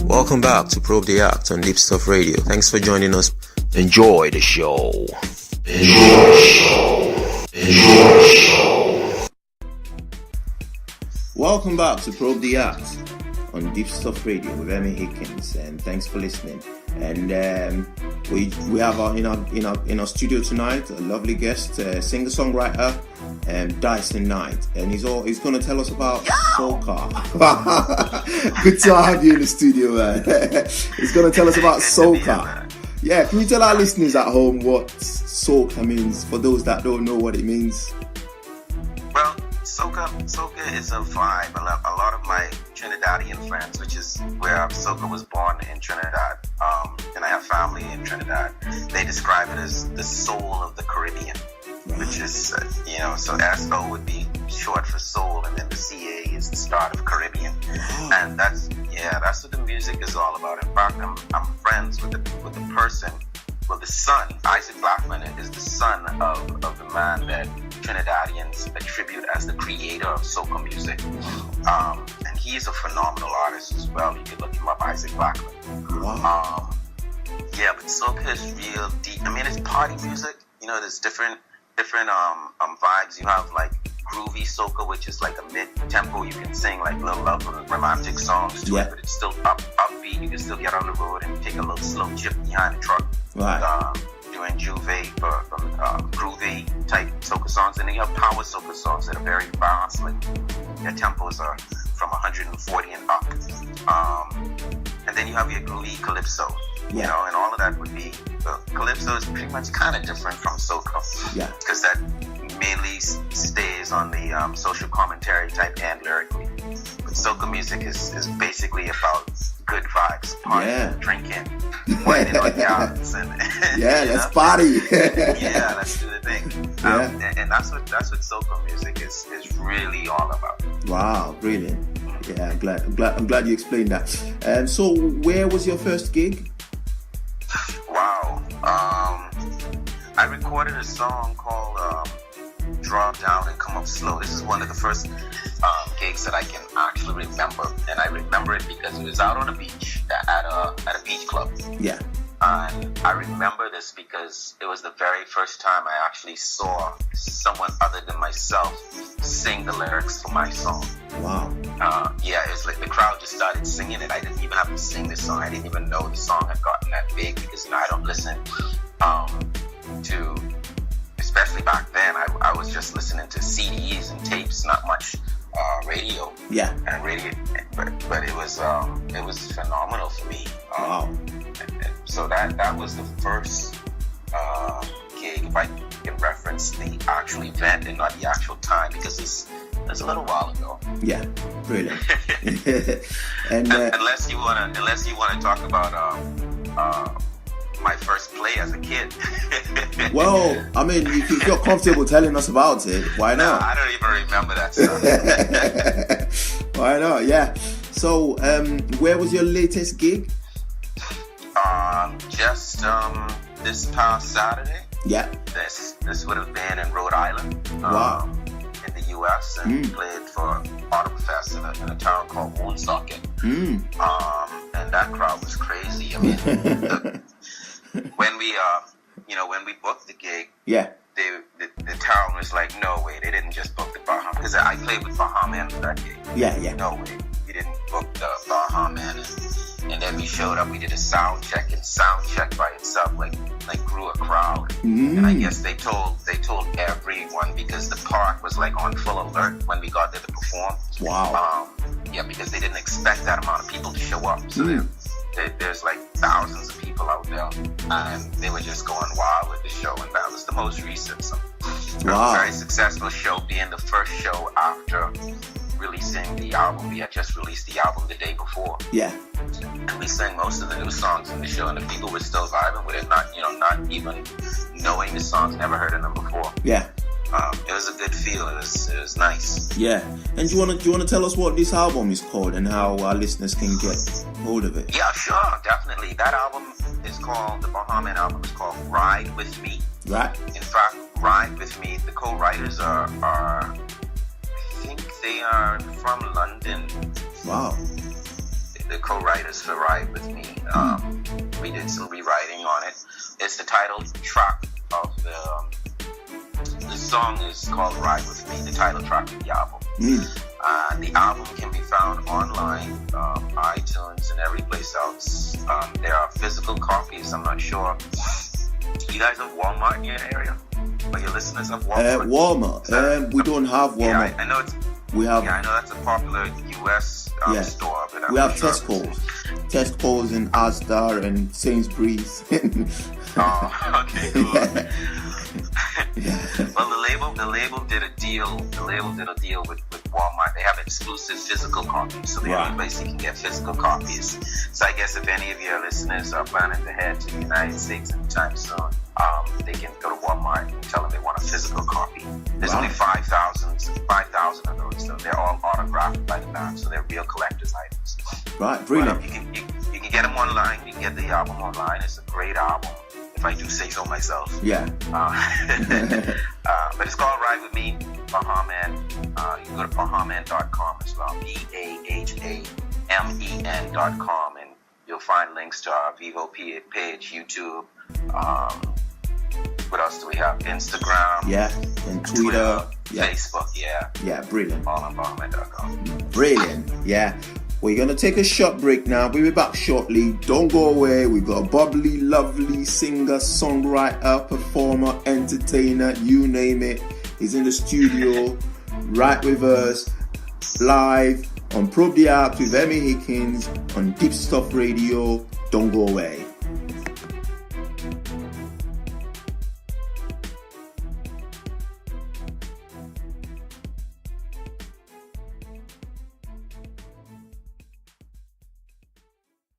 Welcome back to Probe the Act on Deepstuff Radio. Thanks for joining us. Enjoy the show. Enjoy the show. Enjoy the show. Welcome back to Probe the Act on Deepstuff Radio with Emmy Hikins, and thanks for listening. And we have in our studio tonight a lovely guest, singer-songwriter, Dyson Knight, and he's going to tell us about soca. Good to have you in the studio, man. He's going to tell us about soca. Yeah, can you tell our listeners at home what soca means for those that don't know what it means? Well, soca is a vibe. A lot of my Trinidadian friends, which is where soca was born in Trinidad, and I have family in Trinidad, they describe it as the soul of the Caribbean. Which is, so SO would be short for soul, and then the CA is the start of Caribbean. And that's what the music is all about. In fact, I'm friends with the person, the son. Isaac Blackman is the son of the man that Trinidadians attribute as the creator of soca music. And he's a phenomenal artist as well. You can look him up, Isaac Blackman. Wow. But soca is real deep. I mean, it's party music. There's different vibes. You have like groovy soca, which is like a mid-tempo. You can sing like little love romantic songs to it, but it's still upbeat. You can still get on the road and take a little slow chip behind the truck. Right. Doing Juve for groovy type soca songs. And then you have power soca songs that are very fast. Like their tempos are from 140 and up. And then you have your groovy calypso. And all of that would be, calypso is pretty much kind of different from soca. Yeah. Because that mainly stays on the social commentary type and lyrically. But soca music is basically about good vibes, partying, drinking, whining on yachts, and let's party. Let's do the thing. And that's what soca music is really all about. Wow, brilliant. Yeah, I'm glad you explained that. So where was your first gig? Wow. I recorded a song called Drop Down and Come Up Slow. This is one of the first gigs that I can actually remember. And I remember it because it was out on a beach at a beach club. Yeah. And I remember this because it was the very first time I actually saw someone other than myself sing the lyrics for my song. Wow. It was like the crowd just started singing it. I didn't even have to sing this song. I didn't even know the song had gotten that big because, I don't listen to, especially back then, I was just listening to CDs and tapes, not much radio. Yeah. And radio, but it was phenomenal for me. Wow. So that was the first gig, if I can reference the actual event and not the actual time, because it's a little while ago. Yeah, brilliant. And unless you wanna talk about my first play as a kid. Well, I mean, if you're comfortable telling us about it, why not? No, I don't even remember that stuff. Why not? Yeah. So, where was your latest gig? Just this past Saturday. Yeah. This would have been in Rhode Island. Wow. In the U.S. and played for Autumn Fest in a town called Woonsocket. And that crowd was crazy. I mean, when we booked the gig, the town was like, no way, they didn't just book the Bahamas, because I played with Bahamas for that gig. Yeah. No way, you didn't book the Bahamas. And then we showed up, we did a sound check, and sound check by itself like grew a crowd. And I guess they told everyone, because the park was like on full alert when we got there to perform. Wow. Because they didn't expect that amount of people to show up. So there's like thousands of people out there, and they were just going wild with the show. And that was the most recent. So wow. A very successful show, being the first show after releasing the album. We had just released the album the day before. Yeah. And we sang most of the new songs in the show, and the people were still vibing with it, not even knowing the songs, never heard of them before. Yeah. It was a good feel. It was nice. Yeah. And do you wanna tell us what this album is called and how our listeners can get hold of it? Yeah, sure, definitely. That album is called, the Bahamas album is called Ride With Me. Right. In fact, Ride With Me, the co-writers are I think they are from London. Wow. The co-writers for Ride With Me. We did some rewriting on it. It's the title track of the song is called Ride With Me, the title track of the album. The album can be found online, iTunes and every place else. There are physical copies. I'm not sure. You guys have Walmart in your area? Or your listeners have Walmart? Walmart. We don't have Walmart. Yeah, I know it's. We have. Yeah, I know that's a popular U.S. Store. But I'm we have sure Tesco's and Asda and Sainsbury's. Oh, okay, cool. Yeah. Well, the label did a deal. The label did a deal with Walmart. They have exclusive physical copies, so the only place you can get physical copies. So I guess if any of your listeners are planning to head to the United States anytime soon, they can go to Walmart and tell them they want a physical copy. There's only 5,000 of those. So they're all autographed by the band, so they're real collector's items. Right, brilliant. You can get them online. You can get the album online. It's a great album, if I do say so myself. Yeah. But it's called Ride With Me, Bahaman. You can go to bahaman.com as well, BAHAMEN.com, and you'll find links to our Vivo page, YouTube. What else do we have? Instagram. Yeah, and Twitter. Yeah. Facebook, yeah. Yeah, brilliant. All on bahaman.com. Brilliant, yeah. We're going to take a short break now. We'll be back shortly. Don't go away. We've got a bubbly, lovely singer, songwriter, performer, entertainer, you name it. He's in the studio, right with us, live on Probe the Apps with Emmy Hikins on Deepstuff Radio. Don't go away.